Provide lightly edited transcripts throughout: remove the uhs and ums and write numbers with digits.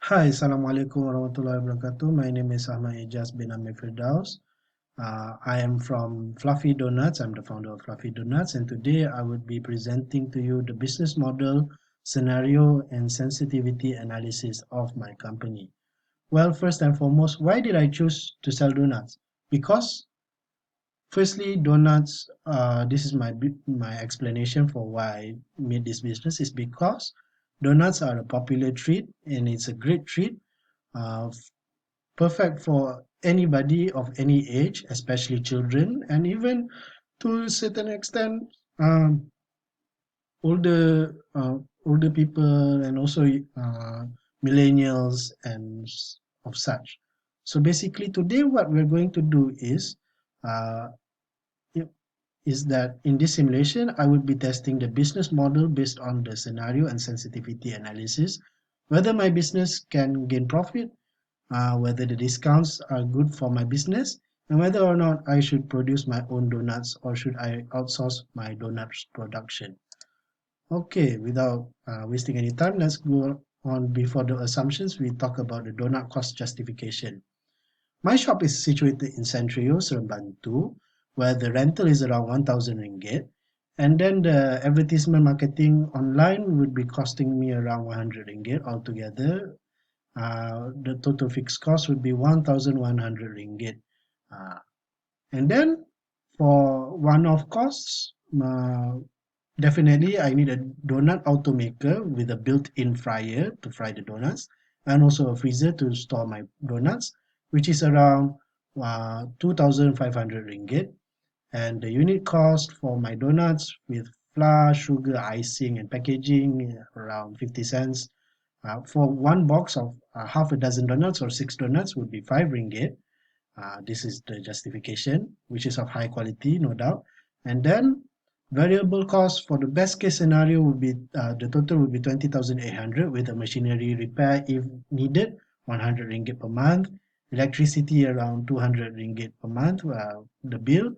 Hi, Assalamualaikum warahmatullahi wabarakatuh. My name is Ahmad Ijaz bin Amir Firdaus. I am from Fluffy Donuts. I'm the founder of Fluffy Donuts, and today I would be presenting to you the business model, scenario, and sensitivity analysis of my company. Well, first and foremost, why did I choose to sell donuts? Because firstly, donuts. This is my explanation for why I made this business is because donuts are a popular treat and it's a great treat, uh, perfect for anybody of any age, especially children, and even to a certain extent, um, older people, and also millennials and of such. So basically, today what we're going to do uh, is that in this simulation, I will be testing the business model based on the scenario and sensitivity analysis, whether my business can gain profit, whether the discounts are good for my business, and whether or not I should produce my own donuts or should I outsource my donuts production. Okay, without wasting any time, let's go on. Before the assumptions, we talk about the donut cost justification. My shop is situated in Centrio, Seremban 2, where the rental is around 1,000 ringgit. And then the advertisement marketing online would be costing me around 100 ringgit altogether. The total fixed cost would be 1,100 ringgit. Uh, and then for one-off costs, definitely I need a donut automaker with a built-in fryer to fry the donuts, and also a freezer to store my donuts, which is around 2,500 ringgit. And the unit cost for my donuts with flour, sugar, icing, and packaging around 50 cents. For one box of half a dozen donuts or 6 donuts would be 5 ringgit. This is the justification, which is of high quality, no doubt. And then variable cost for the best case scenario would be the total would be 20,800 with a machinery repair if needed, 100 ringgit per month, electricity around 200 ringgit per month, the bill,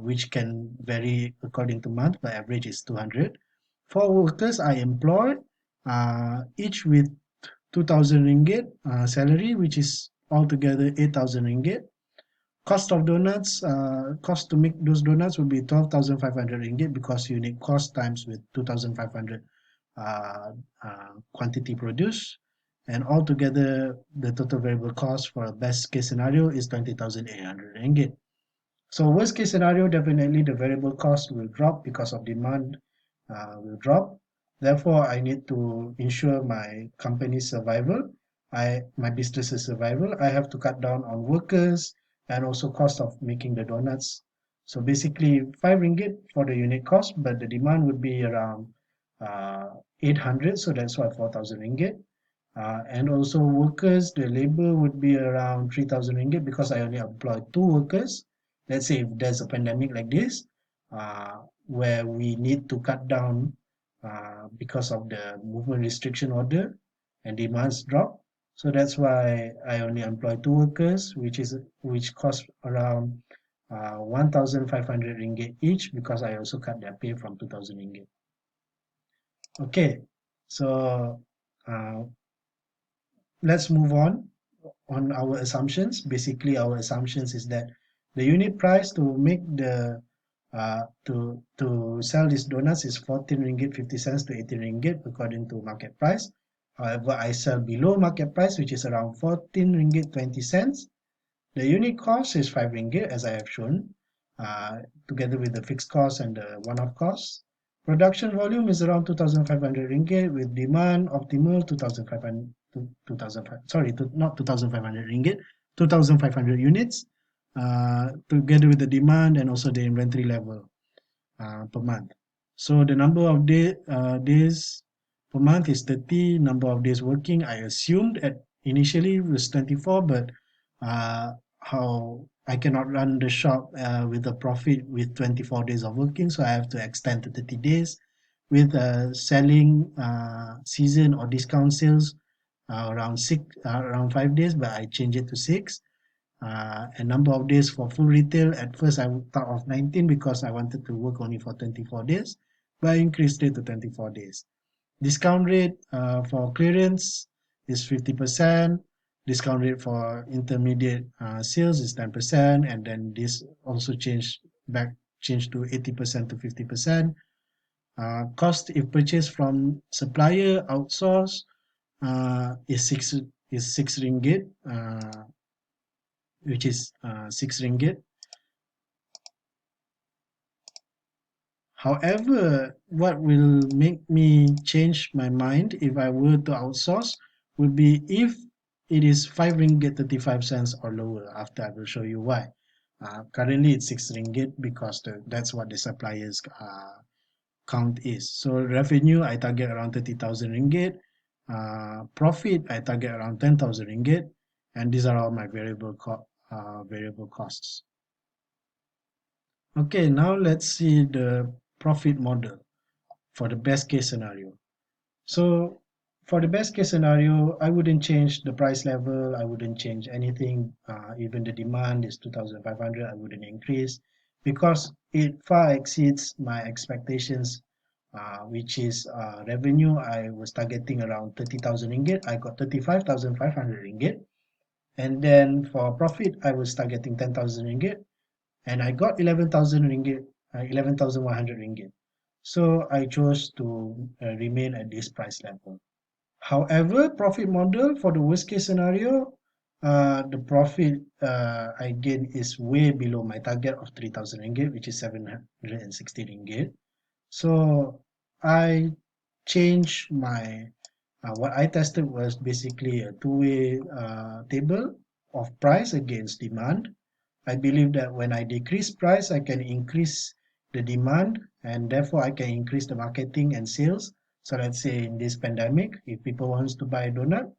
which can vary according to month, but average is 200. For workers I employ, each with 2,000 ringgit salary, which is altogether 8,000 ringgit. Cost of donuts, cost to make those donuts would be 12,500 ringgit because unit cost times with 2,500 uh, quantity produced. And altogether, the total variable cost for a best case scenario is 20,800 ringgit. So worst case scenario, definitely the variable cost will drop because of demand will drop. Therefore, I need to ensure my company's survival. My business's survival. I have to cut down on workers and also cost of making the donuts. So basically, 5 ringgit for the unit cost, but the demand would be around 800. So that's why 4,000 ringgit. And also workers, the labor would be around 3,000 ringgit because I only employ 2 workers. Let's say if there's a pandemic like this, where we need to cut down because of the movement restriction order and demands drop. So that's why I only employ 2 workers, which costs around 1,500 ringgit each because I also cut their pay from 2,000 ringgit. Okay, so uh, let's move on our assumptions. Basically, our assumptions is that the unit price to make the to sell these donuts is 14 ringgit 50 cents to 18 ringgit according to market price. However, I sell below market price, which is around 14 ringgit 20 cents. The unit cost is 5 ringgit, as I have shown, together with the fixed cost and the one-off costs. Production volume is around 2,500 ringgit with demand optimal 2,500 sorry, not 2,500 ringgit, 2,500 units, together with the demand and also the inventory level per month. So the number of days per month is 30. Number of days working, I assumed at initially was 24, but how I cannot run the shop with a profit with 24 days of working, so I have to extend to 30 days with selling season or discount sales around 5 days, but I change it to 6. A number of days for full retail. At first, I thought of 19 because I wanted to work only for 24 days, but I increased it to 24 days. Discount rate for clearance is 50%, discount rate for intermediate sales is 10%, and then this also changed to 80% to 50%. Cost if purchased from supplier outsource is six ringgit, which is 6 ringgit. However, what will make me change my mind if I were to outsource would be if it is 5 ringgit 35 cents or lower. After I will show you why. Currently it's 6 ringgit because that's what the suppliers count is. So revenue I target around 30,000 ringgit. Profit I target around 10,000 ringgit, and these are all my variable costs. Okay, now let's see the profit model for the best case scenario. So for the best case scenario, I wouldn't change the price level. I wouldn't change anything. Even the demand is 2,500. I wouldn't increase because it far exceeds my expectations, which is revenue. I was targeting around 30,000 ringgit. I got 35,500 ringgit. And then for profit, I was targeting 10,000 ringgit. And I got 11,000 ringgit, 11,100 ringgit. So I chose to remain at this price level. However, profit model for the worst case scenario, the profit I gain is way below my target of 3,000 ringgit, which is 760 ringgit. So I changed my, what I tested was basically a two-way table of price against demand. I believe that when I decrease price, I can increase the demand, and therefore I can increase the marketing and sales. So let's say in this pandemic, if people wants to buy a donut,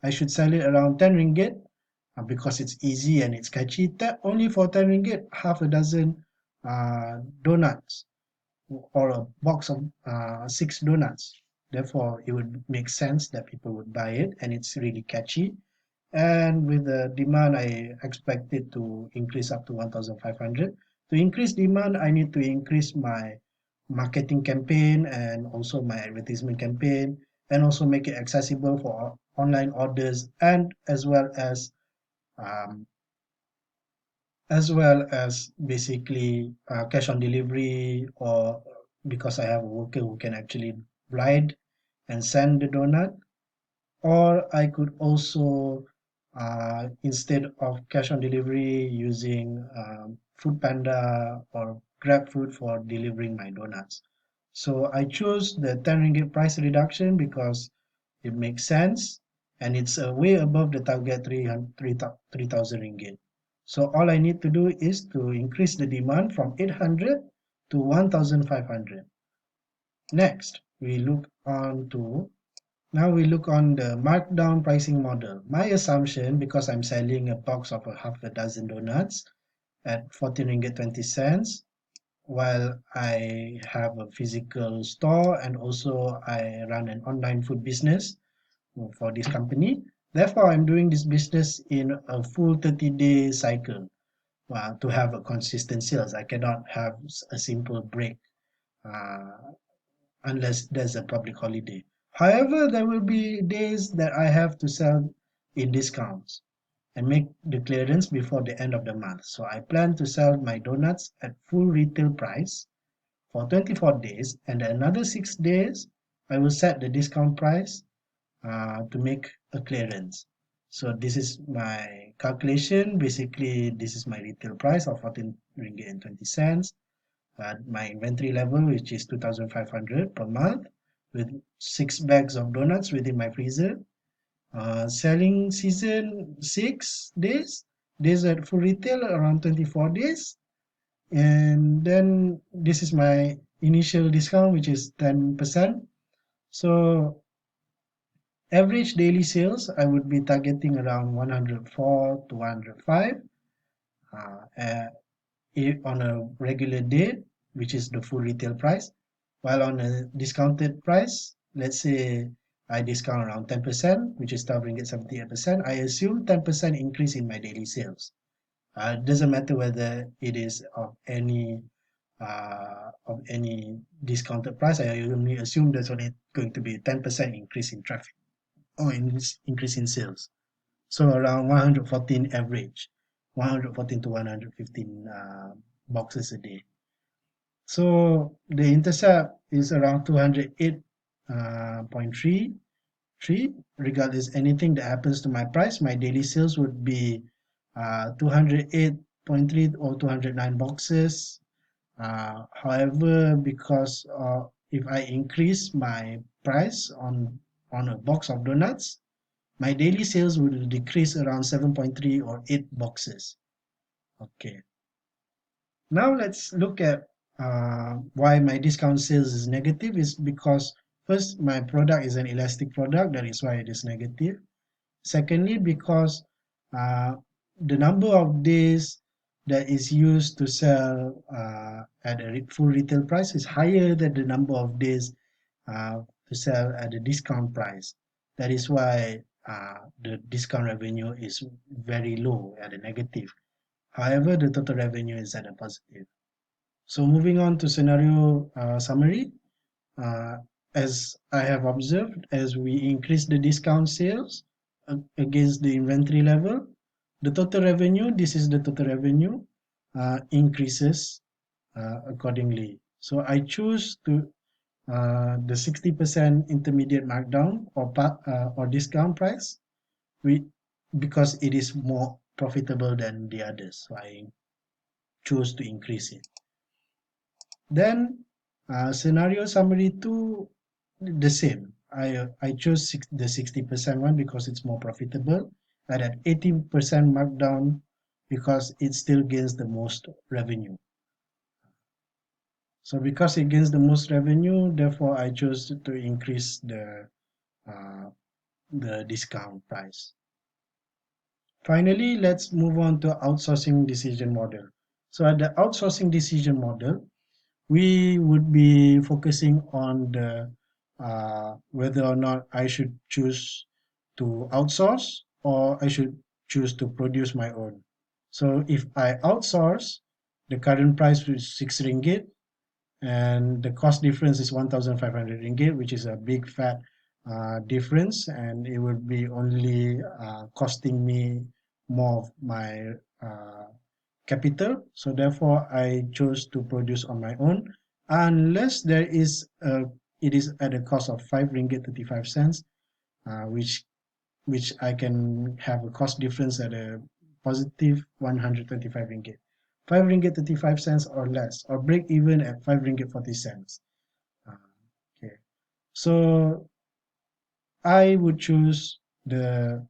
I should sell it around 10 ringgit because it's easy and it's catchy. That only for 10 ringgit, half a dozen donuts or a box of 6 donuts. Therefore, it would make sense that people would buy it, and it's really catchy. And with the demand, I expect it to increase up to 1,500. To increase demand, I need to increase my marketing campaign and also my advertisement campaign, and also make it accessible for online orders, and um, as well as basically cash on delivery, or because I have a worker who can actually ride and send the donut. Or I could also, instead of cash on delivery, using Food Panda or Grab Food for delivering my donuts. So I chose the 10 ringgit price reduction because it makes sense, and it's way above the target 3,000 ringgit. So all I need to do is to increase the demand from 800 to 1,500. Next, now we look on the markdown pricing model. My assumption, because I'm selling a box of a half a dozen donuts at 14 ringgit 20 cents, while I have a physical store and also I run an online food business for this company. Therefore, I'm doing this business in a full 30-day cycle to have a consistent sales. I cannot have a simple break uh, unless there's a public holiday. However, there will be days that I have to sell in discounts and make the clearance before the end of the month. So I plan to sell my donuts at full retail price for 24 days, and another 6 days I will set the discount price to make a clearance. So this is my calculation. Basically, this is my retail price of 14 ringgit and 20 cents. My inventory level, which is 2,500 per month, with 6 bags of donuts within my freezer. Selling season 6 days, days at full retail around 24 days. And then this is my initial discount, which is 10%. So average daily sales, I would be targeting around 104 to 105 on a regular day, which is the full retail price. While on a discounted price, let's say I discount around 10%, which is 12 ringgit 78%, I assume 10% increase in my daily sales. It doesn't matter whether it is of any discounted price. I only assume there's only going to be a 10% increase in traffic. or increase in sales. So around 114 average, 114 to 115 boxes a day. So the intercept is around 208.33. Regardless anything that happens to my price, my daily sales would be 208.3 or 209 boxes. However, because if I increase my price on a box of donuts, my daily sales will decrease around 7.3 or 8 boxes. Okay. Now let's look at why my discount sales is negative. Is because first, my product is an elastic product, that is why it is negative. Secondly, because uh, the number of days that is used to sell at a full retail price is higher than the number of days to sell at a discount price. That is why the discount revenue is very low at a negative. However, the total revenue is at a positive. So moving on to scenario summary, uh, as I have observed, as we increase the discount sales against the inventory level, the total revenue, this is the total revenue, increases accordingly. So I choose to the 60% intermediate markdown or discount price, we, because it is more profitable than the others. So I chose to increase it. Then scenario summary 2, the same. I chose the 60% one because it's more profitable, and at 80% markdown because it still gains the most revenue. So because it gains the most revenue, therefore I chose to increase the discount price. Finally, let's move on to outsourcing decision model. So at the outsourcing decision model, we would be focusing on the whether or not I should choose to outsource or I should choose to produce my own. So if I outsource, the current price is 6 ringgit and the cost difference is 1,500 ringgit, which is a big fat difference, and it will be only costing me more of my capital. So therefore, I chose to produce on my own, unless there is it is at a cost of 5 ringgit 35 cents, which I can have a cost difference at a positive 125 ringgit. 5 ringgit 35 cents or less, or break even at 5 ringgit 40 cents. Okay. So I would choose the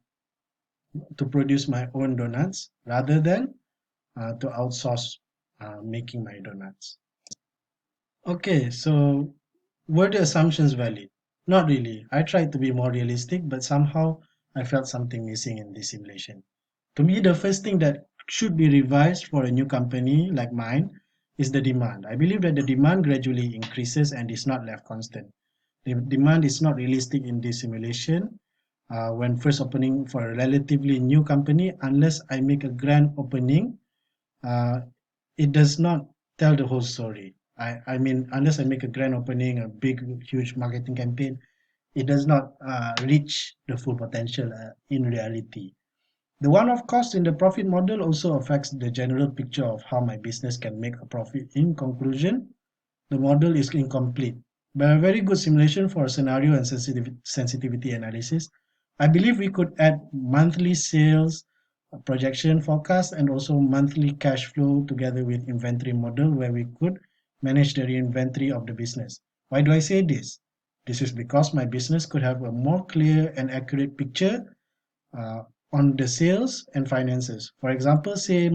to produce my own donuts rather than to outsource making my donuts. Okay, so were the assumptions valid? Not really. I tried to be more realistic, but somehow I felt something missing in this simulation. To me, the first thing that should be revised for a new company like mine is the demand. I believe that the demand gradually increases and is not left constant. The demand is not realistic in this simulation when first opening for a relatively new company, unless I make a grand opening, uh, it does not tell the whole story. I mean, unless I make a grand opening, a big, huge marketing campaign, it does not reach the full potential in reality. The one-off cost in the profit model also affects the general picture of how my business can make a profit. In conclusion, the model is incomplete, but a very good simulation for scenario and sensitivity analysis. I believe we could add monthly sales projection forecast and also monthly cash flow together with inventory model where we could manage the inventory of the business. Why do I say this? This is because my business could have a more clear and accurate picture uh, on the sales and finances. For example, say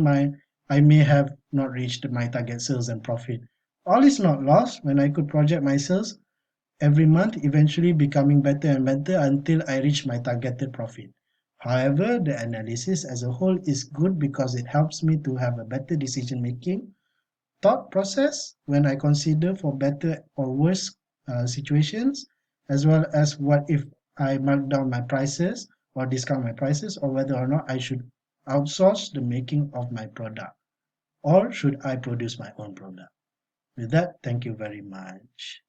I may have not reached my target sales and profit. All is not lost when I could project my sales every month, eventually becoming better and better until I reach my targeted profit. However, the analysis as a whole is good because it helps me to have a better decision making thought process when I consider for better or worse situations, as well as what if I mark down my prices or discount my prices, or whether or not I should outsource the making of my product, or should I produce my own product. With that, thank you very much.